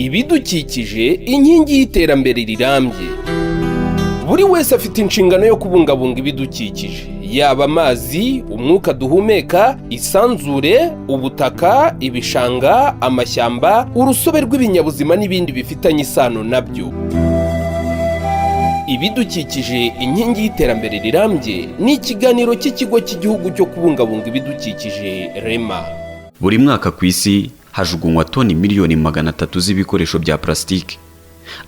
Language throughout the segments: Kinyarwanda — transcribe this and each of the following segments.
ibidukikije inkingi y'iterambere rirambye. Buri wese afite inshingano yo kubungabunga ibidukikije, yaba amazi, umwuka duhumeka, isanzure, ubutaka, ibishanga, amashyamba, urusobe rw'ibinyabuzima n'ibindi bifitanye isano nabyo. Ibidukikije inkingi y'iterambere rirambye ni ikiganiro cy'ikigo cy'igihugu cyo kubungabunga ibidukikije REMA. Buri mwaka ku isi hajugunywa toni miliyoni 300 z'ibikoresho bya plastike.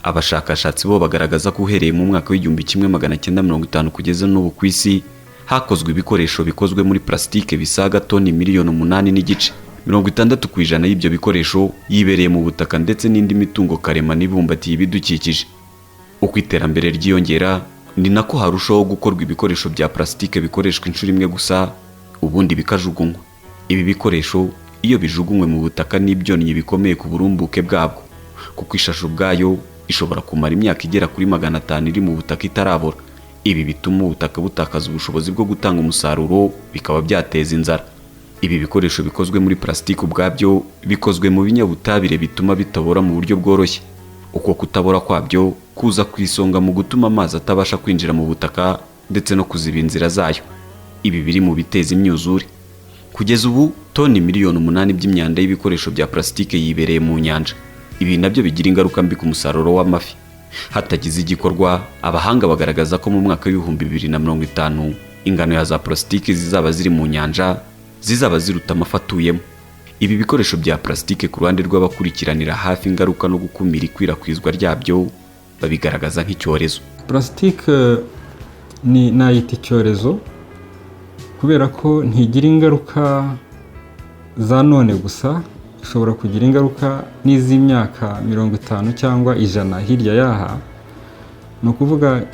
Abashakashatsi bo bagaragaza ko uhereye mu mwaka w'1950 kugeza n'ubu ku isi hakozwe ibikoresho bikozwe muri plastike bisaga toni miliyoni 8 n'igice. 60% y'ibyo bikoresho yibereye mu butaka ndetse n'indi mitungo karemano ibumbatiye ibidukikije. Uko iterambere ryiyongera ni nako harushaho gukorwa ibikoresho bya plastike bikoreshwa inshuro imwe gusa ubundi bikajugunywa. Ibi bikoresho iyo bijugunywe mu butaka n'ibyonnyi bikomeye ku burumbuke bwabwo, kuko ishasho ubwayo ishobora kumara imyaka igera kuri 500 iri mu butaka itarabora. Ibi bituma ubutaka butakaza ubushobozi bwo gutanga umusaruro, bikaba byateza inzara. Ibi bikoresho bikozwe muri plastike ubwabyo bikozwe mu binyabutabire bituma bitabora mu buryo bworoshye. Uko kutabora kwabyo kuza kwisonga mu gutuma amazi atabasha kwinjira mu butaka ndetse no kuziba inzira zayo. Ibi biri mu biteza imyuzure. Kugeza ubu toni miliyoni 8 by'imyanda y'ibikoresho bya plastike yibereye mu nyanja. Ibi nabyo bigira ingaruka mbi ku musaruro w'amafi. Hatagize igikorwa, abahanga bagaragaza ko mu mwaka w'2050 ingano ya za plastike zizaba ziri mu nyanja zizaba ziruta amafi atuyemo. Ibi bikoresho bya plastike ku ruhande rw'abakurikiranira hafi ingaruka no gukumira ikwirakwizwa ryabyo babigaragaza nk'icyorezo. Plastike ni nayita icyorezo kubera ko ntigira ingaruka za none gusa, ishobora kugira ingaruka n'iz'imyaka 50 cyangwa 100 hirya yaha. No kuvuga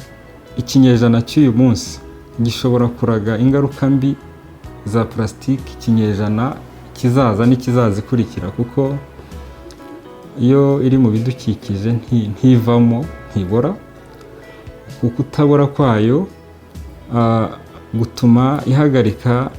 ikinyejana cy'uyu munsi gishobora kuraga ingaruka mbi za plastike ikinyejana kizaza n'ikizazikurikira, kuko iyo iri mu bidukikije ntivamo, ntibora. Kuko utabora kwayo gutuma ihagarika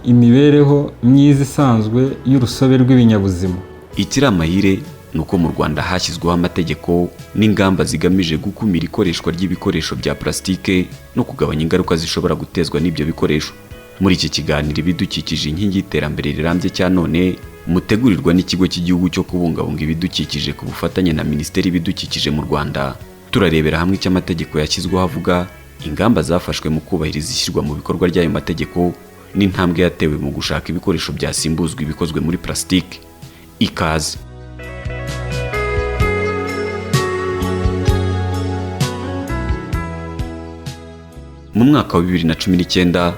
imibereho myiza isanzwe y'urusobe rw'ibinyabuzima. Ikiri amahire nuko mu Rwanda hashyizweho amategeko n'ingamba zigamije gukumira ikoreshwa ry'ibikoresho bya plastike no kugabanya ingaruka zishobora gutezwa n'ibyo bikoresho. Muri iki kiganiro ibidukikije inkingi y'iterambere rirambye cya none mutegurirwa n'ikigo cy'igihugu cyo kubungabunga ibidukikije ku bufatanye na Minisiteri y'Ibidukikije mu Rwanda, turarebera hamwe icyo amategeko yashyizweho avuga, ingamba zafashwe mu kubahiriza ishyirwa mu bikorwa ry'ayo mategeko n'intambwe yatewe mu gushaka ibikoresho byasimbuzwa ibikozwe muri plastike. Ikaze. Mu mwaka wa 2019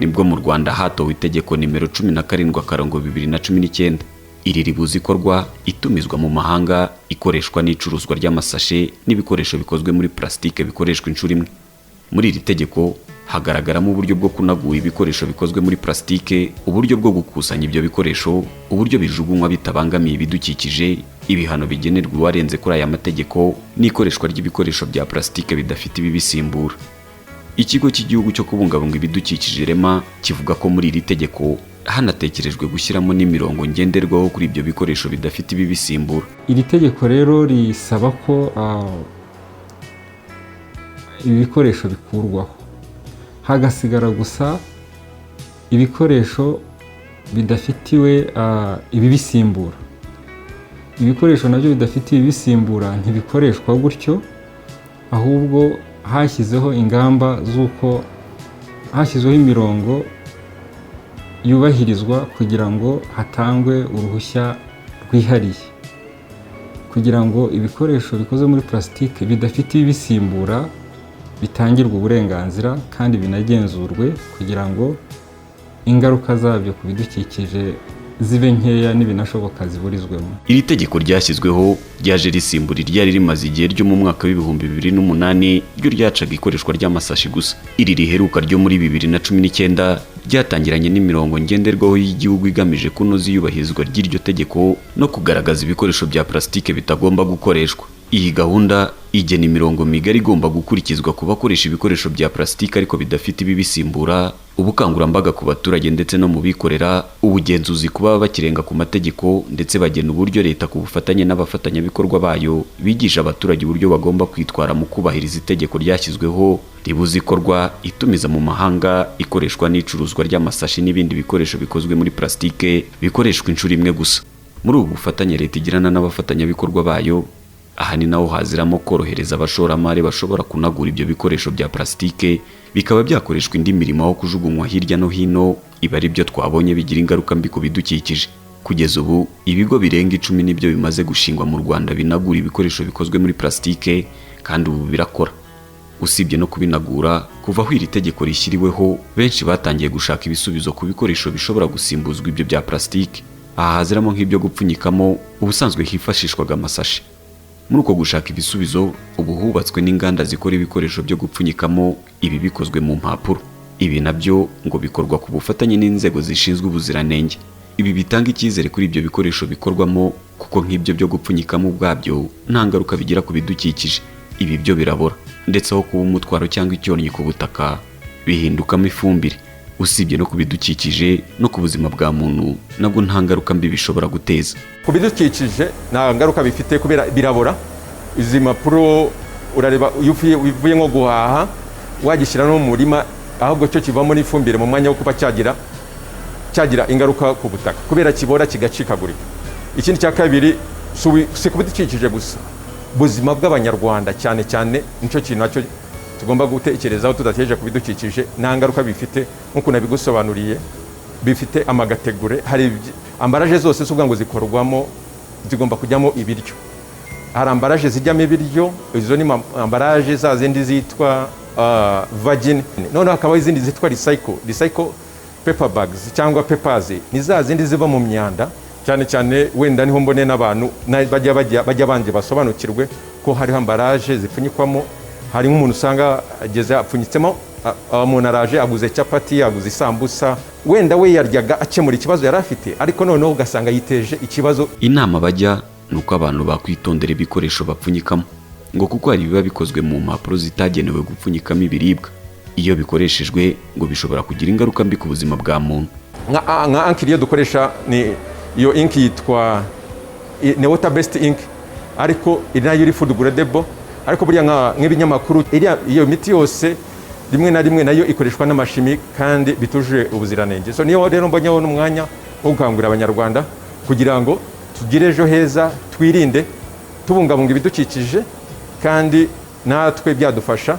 nibwo mu Rwanda hatowe itegeko nimero 17/2019. Iri ribuza ikorwa, itumizwa mu mahanga, ikoreshwa n'icuruzwa ry'amasashe n'ibikoresho bikozwe muri plastike bikoreshwa inshuro imwe. Muri iri tegeko hagaragaramo uburyo bwo kunagura ibikoresho bikozwe muri plastike, uburyo bwo gukusanya ibyo bikoresho, uburyo bijugunywa bitabangamiye ibidukikije, ibihano bigenerwa uwarenze kuri aya mategeko n'ikoreshwa ry'ibikoresho bya plastike bidafite ibibisimbura. Ikigo cy'igihugu cyo kubungabunga ibidukikije REMA kivuga ko muri iri tegeko hanatekerejwe gushyiramo n'imirongo ngenderwaho kuri ibyo bikoresho bidafite ibibisimbura. Iri tegeko rero risaba ko ibi bikoresho bikurwaho, hagasigara gusa ibikoresho bidafitiwe ibibisimbura. Ibikoresho nabyo bidafite ibibisimbura ntibikoreshwa gutyo, ahubwo hashyizeho ingamba z'uko hashyizweho imirongo yubahirizwa kugira ngo hatangwe uruhushya rwihariye, kugira ngo ibikoresho bikoze muri plastike bidafite ibibisimbura bitangirwe uburenganzira kandi binagenzurwe kugira ngo ingaruka zabyo ku bidukikije zibe nkeya n'ibinashoboka ziburizwemo. Iri tegeko ryashyizweho ryaje risimbura iryari rimaze igihe ryo mu mwaka w'2008 ryo ryacaga ikoreshwa ry'amasashi gusa. Iri riheruka ryo muri 2019 ryatangiranye n'imirongo ngenderwaho y'igihugu igamije kunoza iyubahirizwa ry'iryo tegeko no kugaragaza ibikoresho bya plastike bitagomba gukoreshwa. Iyi gahunda igena imirongo migari igomba gukurikizwa ku bakoresha ibikoresho bya plastique ariko bidafite ibibisimbura, ubukangurambaga ku baturage ndetse no mu bikorera, ubugenzuzi ku baba bakirenga ku mategeko, ndetse bagena uburyo leta ku bufatanye n'abafatanyabikorwa bayo bigisha abaturage uburyo bagomba kwitwara mu kubahiriza itegeko ryashyizweho ribuza ikorwa, itumiza mu mahanga, ikoreshwa n'icuruzwa ry'amasashi n'ibindi bikoresho bikozwe muri plastique bikoreshwa inshuro imwe gusa. Muri ubu bufatanye leta igirana n'abafatanyabikorwa bayo, aha ni naho haziramo korohereza abashoramari bashobora kunagura ibyo bikoresho bya plastique bikaba byakoreshwa indi mirimo aho kujugunywa hirya no hino, iba ari byo twabonye bigira ingaruka mbi ku bidukikije. Kugeza ubu ibigo birenga 10 nibyo bimaze gushingwa mu Rwanda binagura ibikoresho bikozwe muri plastique, kandi ubu birakora. Usibye no kubinagura, kuva aho iri tegeko rishyiriweho, benshi batangiye gushaka ibisubizo ku bikoresho bishobora gusimbuzwa ibyo bya plastique. Aha haziramo nk'ibyo gupfunyikamo, ubusanzwe hifashishwaga amasashi. Muri uko gushaka ibisubizo, ubu hubatswe n'inganda zikora ibikoresho byo gupfunyikamo ibi bikozwe mu mpapuro. Ibi nabyo ngo bikorwa ku bufatanye n'inzego zishinzwe ubuziranenge. Ibi bitanga icyizere kuri ibyo bikoresho bikorwamo, kuko nk'ibyo byo gupfunyikamo ubwabyo nta ngaruka bigira ku bidukikije. Ibi byo birabora, ndetse aho kuba umutwaro cyangwa icyonnyi ku butaka, bihindukamo ifumbire. Usibye no ku bidukikije, no ku buzima bwa muntu nabwo nta ngaruka mbi bishobora guteza. Ku bidukikije nta ngaruka bifite kubera birabora. Izi mpapuro urareba, iyo uvuye nko guhaha wagishyira no mu murima, ahubwo cyo kivamo n'ifumbire mu mwanya wo kuba cyagira ingaruka ku butaka kubera kibora kigacikagurika. Ikindi cya kabiri, si ku bidukikije gusa, buzima bw'abanyarwanda cyane cyane nicyo kintu nacyo tugomba gutekerezaho tudateje ku bidukikije. Nta ngaruka bifite nk'uko nabigusobanuriye, bifite amagategure. Hari ambaraje zose z'ubwa ngo zikorwamo, zigomba kujyamo ibiryo. Hari ambaraje zijyamo ibiryo, izo ni ambaraje za zindi zitwa virgin. Noneho hakabaho izindi zitwa recycle paper bags cyangwa papers, ni za zindi ziva mu myanda. Cyane cyane wenda niho mbone n'abantu bajya banje basobanukirwe ko hariho ambaraje zipfunyikwamo. Hari nk'umuntu usanga ageze apfunyitsemo, umuntu araje aguze capati, aguze isambusa, wenda we yaryaga akemura ikibazo yari afite, ariko noneho ugasanga yiteje ikibazo. Inama bajya nuko abantu bakwitondera ibikoresho bapfunyikamo, ngo kuko hari biba bikozwe mu mpapuro zitagenewe gupfunyikamo ibiribwa. Iyo bikoreshejwe ngo bishobora kugira ingaruka mbi ku buzima bwa muntu. Nka ankiriyo dukoresha ni iyo ink yitwa ni water based ink, ariko iri nayo iri food gradable. Ariko buriya nk'ibinyamakuru, iyo miti yose rimwe na rimwe nayo ikoreshwa n'amashimi kandi bituje ubuziranenge. So niyo rero mbonyeho n'umwanya wo gukangurira abanyarwanda kugira ngo tugire ejo heza, twirinde, tubungabunga ibidukikije, kandi natwe byadufasha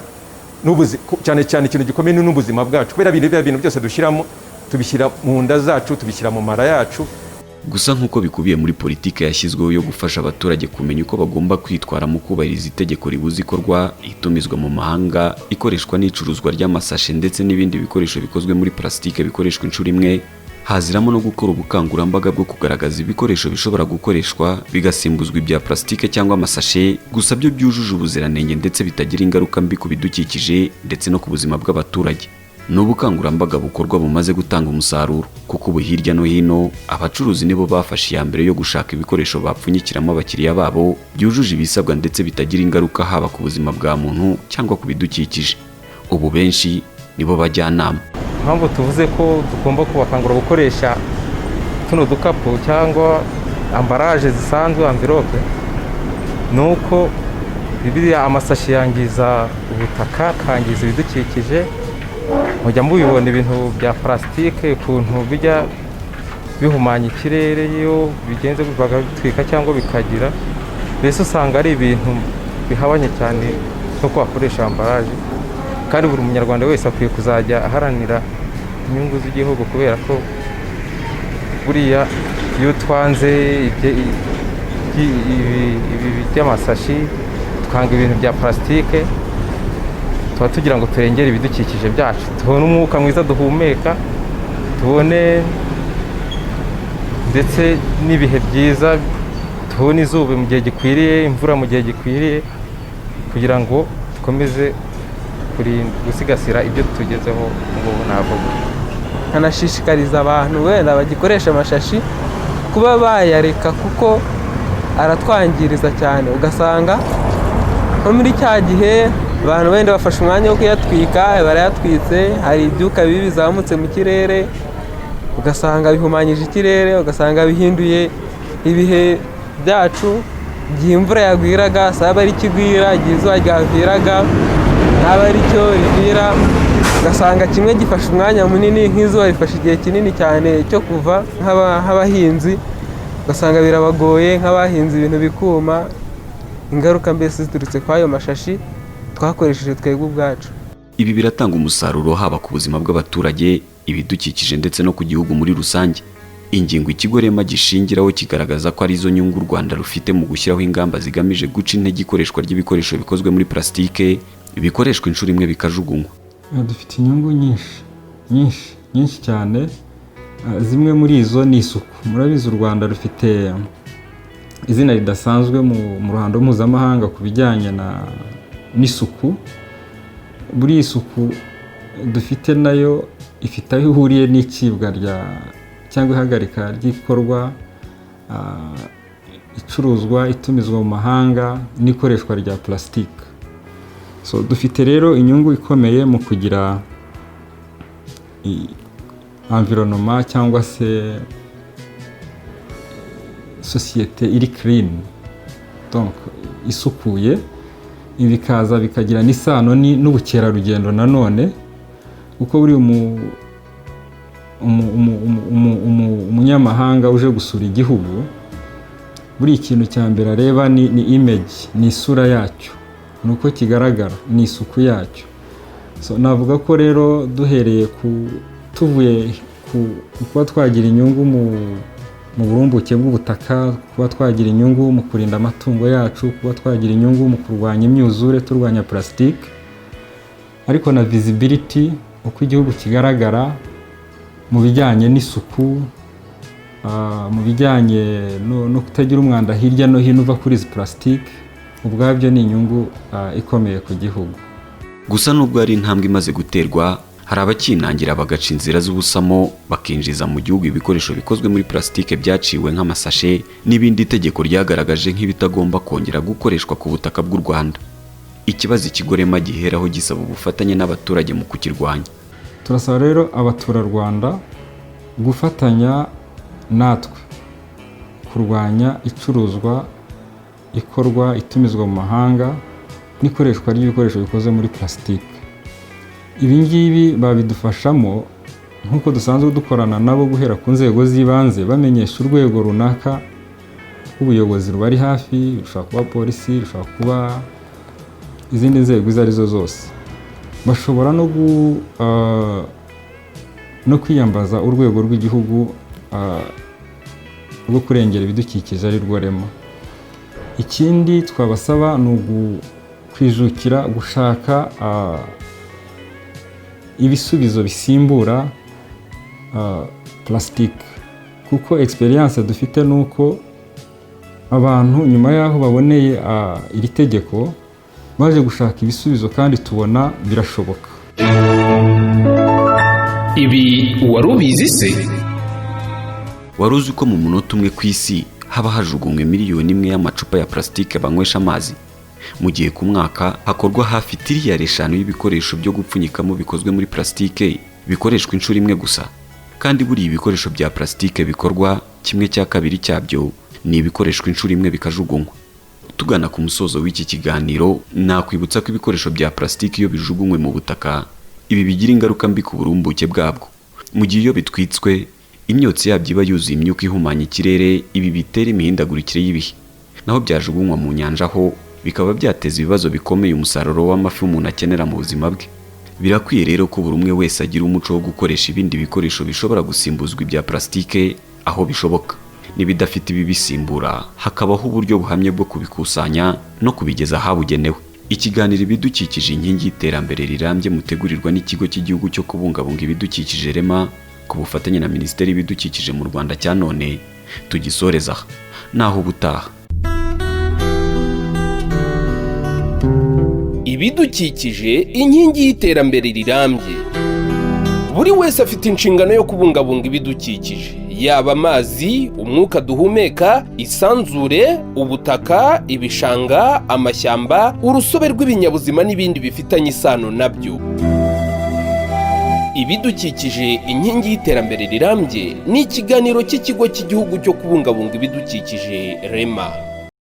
cyane cyane ikintu gikomeye n'ubuzima bwacu, kubera ibintu byose dushyiramo tubishyira mu nda zacu, tubishyira mu mara yacu. Gusa nk'uko bikubiye muri politike yashyizweho yo gufasha abaturage kumenya uko bagomba kwitwara mu kubahiriza itegeko ribuza ikorwa, itumizwa mu mahanga, ikoreshwa n'icuruzwa ry'amasashe ndetse n'ibindi bikoresho bikozwe muri plastique bikoreshwa inshuro imwe, haziramo no gukora ubukangurambaga bwo kugaragaza ibikoresho bishobora gukoreshwa bigasimbuzwa ibya plastique cyangwa amasashe, gusa byo byujuje ubuziranenge ndetse bitagira ingaruka mbi ku bidukikije ndetse no ku buzima bw'abaturage. Ni ubukangurambaga bukorwa bumaze gutanga umusaruro, kuko ubu hirya no hino abacuruzi nibo bafashe iya mbere yo gushaka ibikoresho bapfunyikiramo abakiriya babo byujuje ibisabwa ndetse bitagira ingaruka haba ku buzima bwa muntu cyangwa ku bidukikije. Ubu benshi nibo bajyanama. Mpamvu tuvuze ko tugomba kubakangura gukoresha tuno dukapu cyangwa ambaraje zisanzwe, envelope, nuko bibiriya amasashi yangiza ubutaka, kangiza ibidukikije. Mujya mubibona ibintu bya plastique ukuntu bijya bihumanya ikirere iyo bigenze bitwika cyangwa bikagira, mbese usanga ari ibintu bihabanye cyane no kwakoresha ambaraje. Kandi buri munyarwanda wese akwiye kuzajya aharanira inyungu z'igihugu, kubera ko buriya iyo twanze ibi by'amasashi, twanga ibintu bya plastique, tuba tugira ngo turengere ibidukikije byacu, tubone umwuka mwiza duhumeka, tubone ndetse n'ibihe byiza, tubone izuba mu gihe gikwiriye, imvura mu gihe gikwiriye, kugira ngo dukomeze gusigasira ibyo tugezeho ngo navuga. Nkanashishikariza abantu wenda bagikoresha amashashi kuba bayareka, kuko aratwangiriza cyane, ugasanga nko muri cya gihe abantu wenda bafashe umwanya wo kuyatwika, barayatwitse, hari ibyuka bibi bizamutse mu kirere, ugasanga bihumanyije ikirere, ugasanga bihinduye ibihe byacu, igihe imvura yagwiraga saba ari kigwira, igihe izuba ryaviraga naba ari cyo rivira, ugasanga kimwe gifashe umwanya munini, nk'izuba rifashe igihe kinini cyane cyo kuva nk'abahinzi, ugasanga birabagoye nk'abahinze ibintu bikuma, ingaruka mbese ziturutse kwa ayo mashashi twakoresheje twebwe ubwacu. Ibi biratanga umusaruro haba ku buzima bw'abaturage, ibidukikije ndetse no ku gihugu muri rusange. Ingingo ikigo REMA gishingiraho kigaragaza ko ari zo nyungu u Rwanda rufite mu gushyiraho ingamba zigamije guca intege ikoreshwa ry'ibikoresho bikozwe muri plastique bikoreshwa inshuro imwe bikajugunywa. Dufite inyungu nyinshi cyane, zimwe muri izo ni isuku. Murabizi u Rwanda rufite izina ridasanzwe mu ruhando mpuzamahanga ku bijyanye n'isuku. Buri isuku dufite nayo ifite aho ihuriye n'icibwa cyangwa ihagarika ry'ikorwa, icuruzwa, itumizwa mu mahanga n'ikoreshwa rya plastique. So dufite rero inyungu ikomeye mu kugira environnement cyangwa se sosiyete iri clean, donc isukuye. Ibi bikaza bikagira n'isano n'ubukerarugendo nanone, kuko buri umunyamahanga uje gusura igihugu, buri ikintu cya mbere areba ni image, ni isura yacyo, nuko kigaragara, ni isuku yacyo. So navuga ko rero duhereye tuvuye kuba twagira inyungu mu burumbuke bw'ubutaka, kuba twagira inyungu mu kurinda amatungo yacu, kuba twagira inyungu mu kurwanya imyuzure turwanya plastique, ariko na visibility, uko igihugu kigaragara mu bijyanye n'isuku, mu bijyanye no kutagira umwanda hirya no hino uva kuri izi plastique, ubwabyo ni inyungu ikomeye ku gihugu. Gusa nubwo ari intambwe imaze guterwa, hari abakinangira bagaca inzira z'ubusamo bakinjiza mu gihugu ibikoresho bikozwe muri plastique byaciwe nk'amasashe n'ibindi itegeko ryagaragaje nk'ibitagomba kongera gukoreshwa ku butaka bw'u Rwanda. Ikibazo ikigo REMA giheraho gisaba ubufatanye n'abaturage mu kukirwanya. Turasaba rero abaturarwanda gufatanya natwe kurwanya icuruzwa, ikorwa, itumizwa mu mahanga n'ikoreshwa ry'ibikoresho bikoze muri plastique. Ibi ngibi babidufashamo nk'uko dusanzwe dukorana nabo guhera ku nzego z'ibanze, bamenyesha urwego runaka rw'ubuyobozi rubari hafi, rushobora kuba polisi, rushobora kuba izindi nzego izo arizo zose. Bashobora no kwiyambaza urwego rw'igihugu rwo kurengera ibidukikije ari rwo REMA. Ikindi twabasaba ni ukwijukira gushaka ibisubizo bisimbura plastique, kuko experience dufite nuko abantu nyuma yaho baboneye iri tegeko baje gushaka ibisubizo kandi tubona birashoboka. Ibi wari ubizi se? Wari uzi ko mu munota umwe ku isi haba hajugunywe miliyoni imwe y'amacupa ya plastique banywesha amazi, mu gihe ku mwaka hakorwa hafi tiriyari 5 y'ibikoresho byo gupfunyikamo bikozwe muri plastique bikoreshwa inshuro imwe gusa. Kandi buri ibikoresho bya plastique bikorwa 1/2 cyabyo ni ibikoreshwa inshuro imwe bikajugunywa. Tugana ku musozo w'iki kiganiro, nakwibutsa ko ibikoresho bya plastique iyo bijugunywe mu butaka, ibi bigira ingaruka mbi ku burumbuke bwabwo. Mu gihe iyo bitwitswe, imyotsi yabyo iba yuzuye imyuka ihumanya ikirere, ibi bitera imihindagurikire y'ibihe. Naho byajugunywa mu nyanja ho bikaba byateza ibibazo bikomeye umusaruro w'amafi umuntu akenera mu buzima bwe. Birakwiye rero ko buri umwe wese agira umuco wo gukoresha ibindi bikoresho bishobora gusimbuzwa ibya plastique aho bishoboka. Nibidafite ibi bisimbura, hakabaho uburyo buhamye bwo kubikusanya no kubigeza ahabugenewe. Ikiganiro ibidukikije inkingi y'iterambere rirambye mutegurirwa n'ikigo cy'igihugu cyo kubungabunga ibidukikije REMA ku bufatanye na Minisiteri y'Ibidukikije mu Rwanda cya none tugisoreza aha. Naho ubutaha. Ibidukikije inkingi y'iterambere rirambye. Buri wese afite inshingano yo kubungabunga ibidukikije, yaba amazi, umwuka duhumeka, isanzure, ubutaka, ibishanga, amashyamba, urusobe rw'ibinyabuzima n'ibindi bifitanye isano nabyo. Ibidukikije inkingi y'iterambere rirambye ni ikiganiro cy'ikigo cy'igihugu cyo kubungabunga ibidukikije REMA.